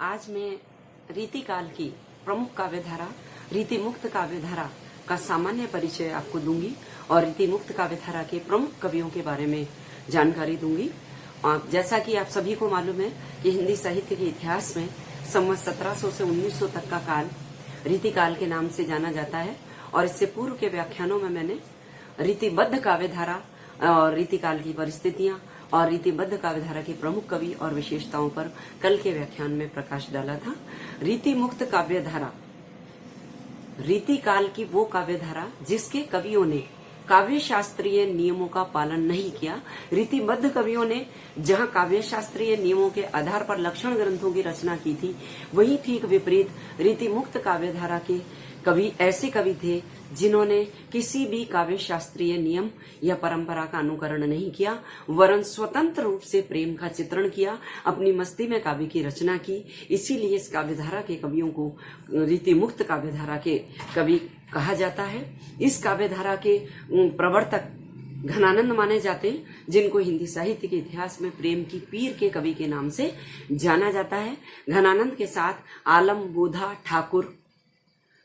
आज मैं रीतिकाल की प्रमुख काव्यधारा रीतिमुक्त काव्यधारा का सामान्य परिचय आपको दूंगी और रीतिमुक्त काव्यधारा के प्रमुख कवियों के बारे में जानकारी दूंगी। जैसा कि आप सभी को मालूम है कि हिंदी साहित्य के इतिहास में संवत 1700 से 1900 तक का काल रीतिकाल के नाम से जाना जाता है और इससे पूर्व के व्याख्यानों में मैंने रीतिबद्ध काव्यधारा और रीतिकाल की परिस्थितियां और रीतिबद्ध काव्यधारा के प्रमुख कवि और विशेषताओं पर कल के व्याख्यान में प्रकाश डाला था। रीतिमुक्त काव्यधारा रीतिकाल की वो काव्यधारा जिसके कवियों ने काव्य शास्त्रीय नियमों का पालन नहीं किया। रीतिबद्ध कवियों ने जहां काव्य शास्त्रीय नियमों के आधार पर लक्षण ग्रंथों की रचना की थी, वहीं ठीक विपरीत रीतिमुक्त काव्यधारा के कवि ऐसे कवि थे जिन्होंने किसी भी काव्य शास्त्रीय नियम या परंपरा का अनुकरण नहीं किया, वरन स्वतंत्र रूप से प्रेम का चित्रण किया, अपनी मस्ती में काव्य की रचना की। इसीलिए इस काव्यधारा के कवियों को रीतिमुक्त काव्यधारा के कवि कहा जाता है। इस काव्यधारा के प्रवर्तक घनानंद माने जाते हैं, जिनको हिंदी साहित्य के इतिहास में प्रेम की पीर के कवि के नाम से जाना जाता है। घनानंद के साथ आलम, बोधा, ठाकुर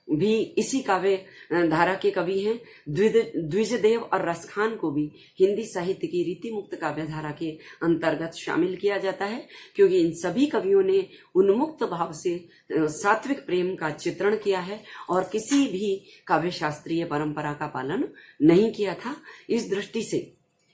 भी इसी काव्य धारा के कवि हैं। द्विजदेव और रसखान को भी हिंदी साहित्य की रीतिमुक्त काव्यधारा के अंतर्गत शामिल किया जाता है, क्योंकि इन सभी कवियों ने उन्मुक्त भाव से सात्विक प्रेम का चित्रण किया है और किसी भी काव्य शास्त्रीय परंपरा का पालन नहीं किया था। इस दृष्टि से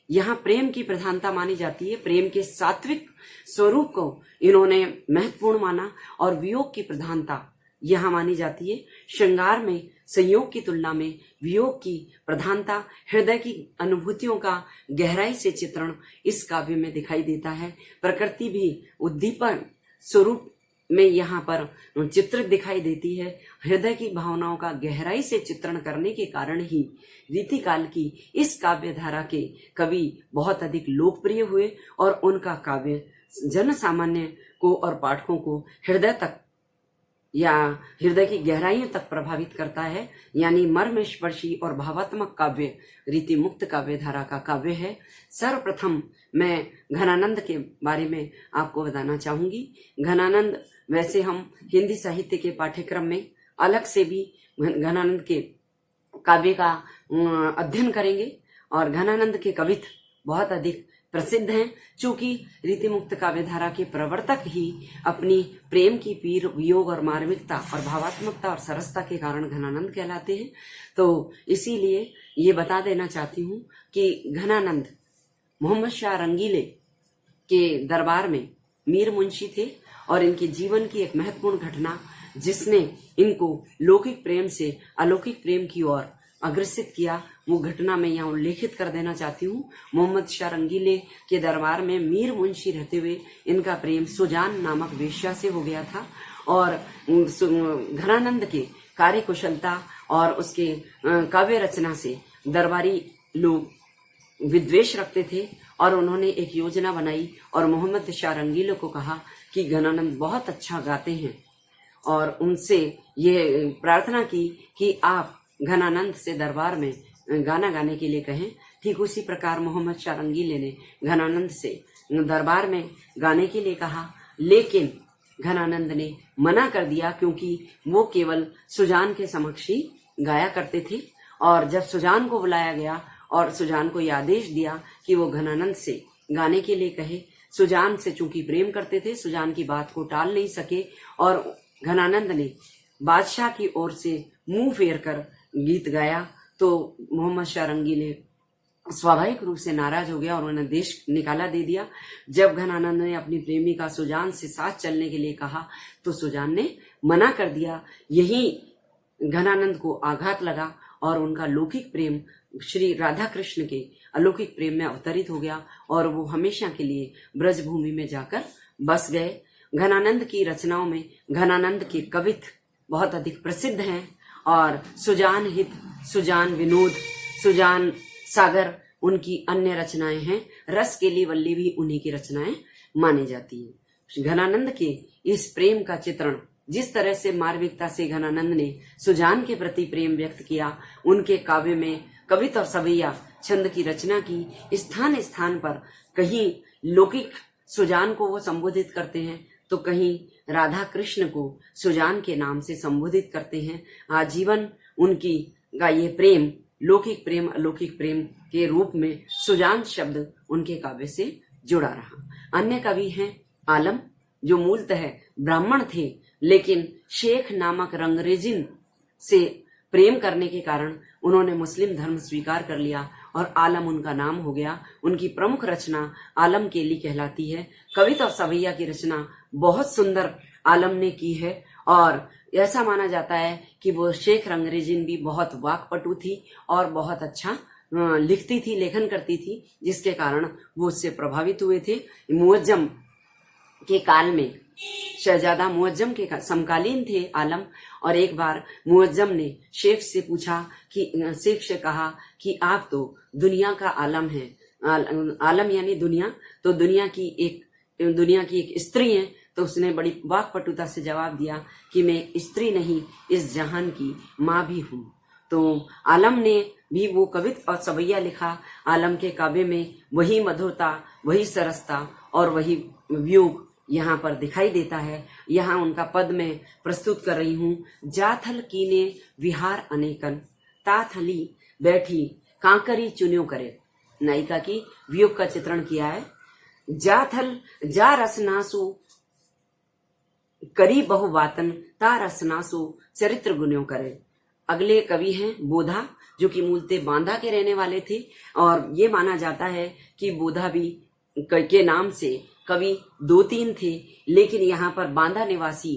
यहाँ प्रेम की प्रधानता मानी जाती है। प्रेम के सात्विक स्वरूप को इन्होंने महत्वपूर्ण माना और वियोग की प्रधानता यहाँ मानी जाती है। श्रृंगार में संयोग की तुलना में वियोग की प्रधानता, हृदय की अनुभूतियों का गहराई से चित्रण इस काव्य में दिखाई देता है। प्रकृति भी उद्दीपन स्वरूप में यहाँ पर चित्रित दिखाई देती है। हृदय की भावनाओं का गहराई से चित्रण करने के कारण ही रीतिकाल की इस काव्यधारा के कवि बहुत अधिक लोकप्रिय हुए और उनका काव्य जन सामान्य को और पाठकों को हृदय तक या हृदय की गहराइयों तक प्रभावित करता है। यानी मर्मस्पर्शी और भावात्मक काव्य रीतिमुक्त काव्यधारा का काव्य है। सर्वप्रथम मैं घनानंद के बारे में आपको बताना चाहूंगी। घनानंद वैसे हम हिंदी साहित्य के पाठ्यक्रम में अलग से भी घनानंद के काव्य का अध्ययन करेंगे और घनानंद के कवित्व बहुत अधिक प्रसिद्ध हैं। चूंकि रीतिमुक्त काव्यधारा के प्रवर्तक ही अपनी प्रेम की पीर, वियोग और मार्मिकता और भावात्मकता और सरसता के कारण घनानंद कहलाते हैं, तो इसीलिए ये बता देना चाहती हूँ कि घनानंद मोहम्मद शाह रंगीले के दरबार में मीर मुंशी थे और इनके जीवन की एक महत्वपूर्ण घटना जिसने इनको लौकिक प्रेम से अलौकिक प्रेम की ओर अग्रसित किया, वो घटना मैं यहाँ उल्लेखित कर देना चाहती हूँ। मोहम्मद शाह रंगीले के दरबार में मीर मुंशी रहते हुए इनका प्रेम सुजान नामक वेश्या से हो गया था और घनानंद के कार्य कुशलता और उसके काव्य रचना से दरबारी लोग विद्वेष रखते थे और उन्होंने एक योजना बनाई और मोहम्मद शाह रंगीले को कहा कि घनानंद बहुत अच्छा गाते हैं और उनसे ये प्रार्थना की कि आप घनानंद से दरबार में गाना गाने के लिए कहें। ठीक उसी प्रकार मोहम्मद शाह रंगीले ने घनानंद से दरबार में गाने के लिए कहा, लेकिन घनानंद ने मना कर दिया क्योंकि वो केवल सुजान के समक्ष ही गाया करते थे। और जब सुजान को बुलाया गया और सुजान को यह आदेश दिया कि वो घनानंद से गाने के लिए कहे, सुजान से चूंकि प्रेम करते थे, सुजान की बात को टाल नहीं सके और घनानंद ने बादशाह की ओर से मुंह फेर कर गीत गाया, तो मोहम्मद शाह रंगीले स्वाभाविक रूप से नाराज हो गया और उन्हें देश निकाला दे दिया। जब घनानंद ने अपनी प्रेमिका सुजान से साथ चलने के लिए कहा तो सुजान ने मना कर दिया। यही घनानंद को आघात लगा और उनका लौकिक प्रेम श्री राधा कृष्ण के अलौकिक प्रेम में अवतरित हो गया और वो हमेशा के लिए ब्रजभूमि में जाकर बस गए। घनानंद की रचनाओं में घनानंद के कवित्व बहुत अधिक प्रसिद्ध हैं और सुजान हित, सुजान विनोद, सुजान सागर उनकी अन्य रचनाएं हैं। रस केली वल्ली भी उन्हीं की रचनाएं मानी जाती हैं। घनानंद के इस प्रेम का चित्रण जिस तरह से मार्मिकता से घनानंद ने सुजान के प्रति प्रेम व्यक्त किया, उनके काव्य में कविता और सवैया छंद की रचना की, स्थान स्थान पर कहीं लौकिक सुजान को वो संबोधित करते हैं तो कहीं राधा कृष्ण को सुजान के नाम से संबोधित करते हैं। आजीवन उनकी का ये प्रेम, लौकिक प्रेम अलौकिक प्रेम के रूप में सुजान शब्द उनके काव्य से जुड़ा रहा। अन्य कवि हैं आलम, जो मूलतः ब्राह्मण थे, लेकिन शेख नामक रंगरेजिन से प्रेम करने के कारण उन्होंने मुस्लिम धर्म स्वीकार कर लिया और आलम उनका नाम हो गया। उनकी प्रमुख रचना आलम केली कहलाती है। कविता और सवैया की रचना बहुत सुंदर आलम ने की है और ऐसा माना जाता है कि वो शेख रंगरेजिन भी बहुत वाक्पटु थी और बहुत अच्छा लिखती थी, लेखन करती थी, जिसके कारण वो उससे प्रभावित हुए थे। मुअज्जम के काल में शहजादा मुअज्जम के समकालीन थे आलम, और एक बार मुअज्जम ने शेख से पूछा कि शेख से कहा कि आप तो दुनिया का आलम हैं, आलम यानी दुनिया, तो दुनिया की एक स्त्री है। तो उसने बड़ी वाक्पटुता से जवाब दिया कि मैं स्त्री नहीं, इस जहान की माँ भी हूँ। तो आलम ने भी वो कविता और सवैया लिखा। आलम के काव्य में वही मधुरता, वही सरसता और वही वियोग यहाँ पर दिखाई देता है। यहाँ उनका पद में प्रस्तुत कर रही हूँ। जाथल कीने विहार अनेकन, ताथली बैठी कांकरी चुन्यो करे। नायिका की वियोग का चित्रण किया है। जाथल जा रसनासु करी बहु वातन, ता रसनासु चरित्र गुण्यो करे। अगले कवि हैं बोधा, जो कि मूलतः बांदा के रहने वाले थे, और ये माना जाता है कि बोधा भी के नाम से कवि 2-3 थे, लेकिन यहाँ पर बांदा निवासी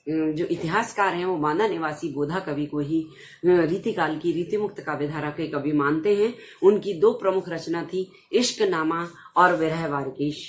जो इतिहासकार हैं वो बांदा निवासी बोधा कवि को ही रीतिकाल की रीतिमुक्त काव्यधारा के कवि मानते हैं। उनकी 2 प्रमुख रचना थी, इश्क नामा और विरह वारकेश।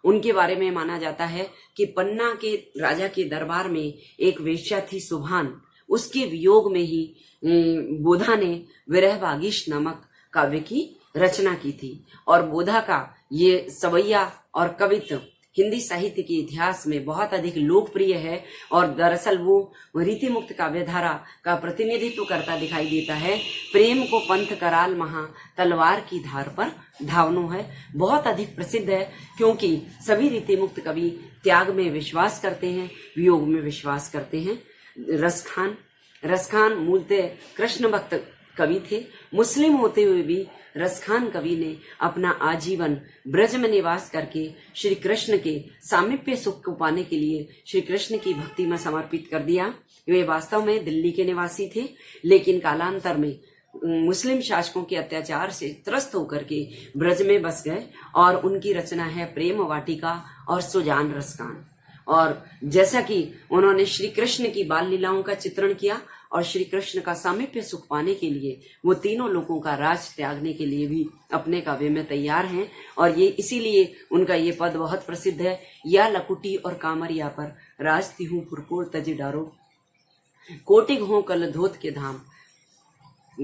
उनके बारे में माना जाता है कि पन्ना के राजा के दरबार में एक वेश्या थी सुभान, उसके वियोग में ही बोधा ने विरह वागीश नामक काव्य की रचना की थी। और बोधा का ये सवैया और कवित्व हिंदी साहित्य के इतिहास में बहुत अधिक लोकप्रिय है, और दरअसल वो रीतिमुक्त काव्यधारा का प्रतिनिधित्व करता दिखाई देता है। प्रेम को पंथ कराल महा, तलवार की धार पर धावनो है बहुत अधिक प्रसिद्ध है, क्योंकि सभी रीतिमुक्त कवि त्याग में विश्वास करते हैं, वियोग में विश्वास करते हैं। रसखान मूलतः कृष्ण भक्त कवि थे। मुस्लिम होते हुए भी रसखान कवि ने अपना आजीवन ब्रज में निवास करके श्री कृष्ण के सामीप्य सुख को पाने के लिए श्री कृष्ण की भक्ति में समर्पित कर दिया। वे वास्तव में दिल्ली के निवासी थे, लेकिन कालांतर में मुस्लिम शासकों के अत्याचार से त्रस्त होकर के ब्रज में बस गए, और उनकी रचना है प्रेम वाटिका और सुजान रसखान। और जैसा कि उन्होंने श्री कृष्ण की बाल लीलाओं का चित्रण किया और श्री कृष्ण का सामीप्य सुख पाने के लिए वो तीनों लोगों का राज त्यागने के लिए भी अपने काव्य में तैयार हैं। और ये इसीलिए उनका ये पद बहुत प्रसिद्ध है। या लकुटी और कामरिया पर राज तिहू पुरकोर तज डारो, कोटिग हो कल धोत के धाम,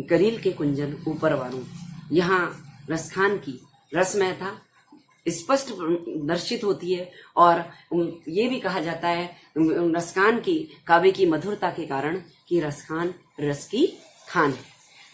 करील के कुंजन ऊपर वारू। यहाँ रसखान की रसमयता स्पष्ट दर्शित होती है, और ये भी कहा जाता है रसखान की काव्य की मधुरता के कारण कि रसखान रस की खान है।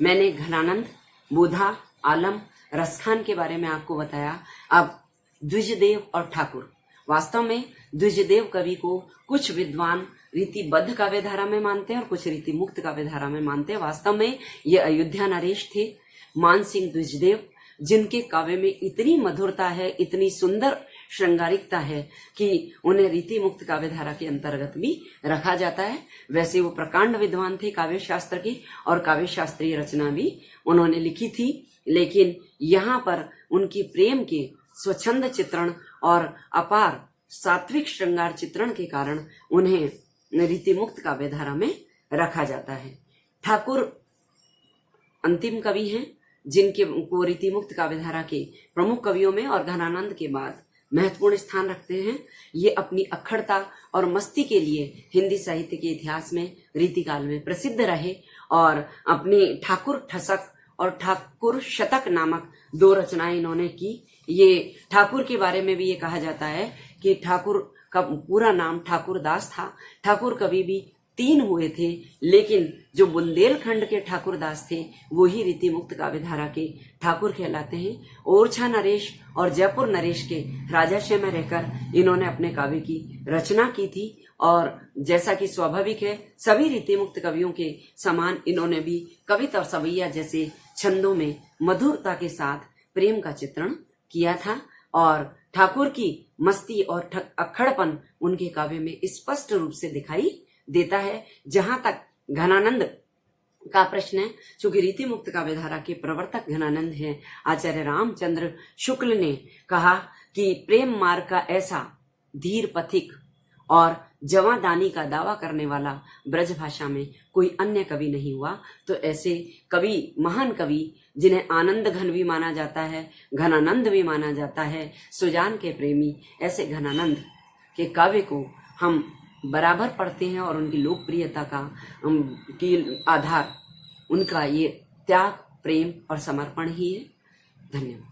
मैंने घनानंद, बोधा, आलम, रसखान के बारे में आपको बताया। अब द्विजदेव और ठाकुर। वास्तव में द्विजदेव कवि को कुछ विद्वान रीतिबद्ध काव्यधारा में मानते हैं और कुछ रीति मुक्त काव्यधारा में मानते हैं। वास्तव में ये अयोध्या नरेश थे, मान सिंह द्विजदेव, जिनके काव्य में इतनी मधुरता है, इतनी सुंदर श्रृंगारिकता है कि उन्हें रीति मुक्त काव्यधारा के अंतर्गत भी रखा जाता है। वैसे वो प्रकांड विद्वान थे काव्य शास्त्र की, और काव्य शास्त्रीय रचना भी उन्होंने लिखी थी, लेकिन यहाँ पर उनकी प्रेम के स्वच्छंद चित्रण और अपार सात्विक श्रृंगार चित्रण के कारण उन्हें रीति मुक्त काव्यधारा में रखा जाता है। ठाकुर अंतिम कवि हैं जिनके को रीति मुक्त काव्यधारा के प्रमुख कवियों में और घनानंद के बाद महत्वपूर्ण स्थान रखते हैं। ये अपनी अखड़ता और मस्ती के लिए हिंदी साहित्य के इतिहास में रीतिकाल में प्रसिद्ध रहे, और अपनी ठाकुर ठसक और ठाकुर शतक नामक 2 रचनाएं इन्होंने की। ये ठाकुर के बारे में भी ये कहा जाता है कि ठाकुर का पूरा नाम ठाकुर दास था। ठाकुर कवि भी 3 हुए थे, लेकिन जो बुंदेलखंड के ठाकुरदास थे वो ही रीति मुक्त काव्य धारा के ठाकुर कहलाते हैं। ओरछा नरेश और जयपुर नरेश के राजाश्रय में रहकर इन्होंने अपने काव्य की रचना की थी, और जैसा कि स्वाभाविक है सभी रीति मुक्त कवियों के समान इन्होंने भी कविता और सवैया जैसे छंदों में मधुरता के साथ प्रेम का चित्रण किया था, और ठाकुर की मस्ती और अक्खड़पन उनके काव्य में स्पष्ट रूप से दिखाई देता है। जहां तक घनानंद का प्रश्न है, चूंकि रीति मुक्त काव्य धारा के प्रवर्तक घनानंद हैं, आचार्य रामचंद्र शुक्ल ने कहा कि प्रेम मार्ग का ऐसा धीर पथिक और जवादानी का दावा करने वाला ब्रज भाषा में कोई अन्य कवि नहीं हुआ। तो ऐसे कवि, महान कवि जिन्हें आनंद घन भी माना जाता है, घनानंद भी माना जाता है, सुजान के प्रेमी, ऐसे घनानंद के काव्य को हम बराबर पढ़ते हैं, और उनकी लोकप्रियता का की आधार उनका ये त्याग, प्रेम और समर्पण ही है। धन्यवाद।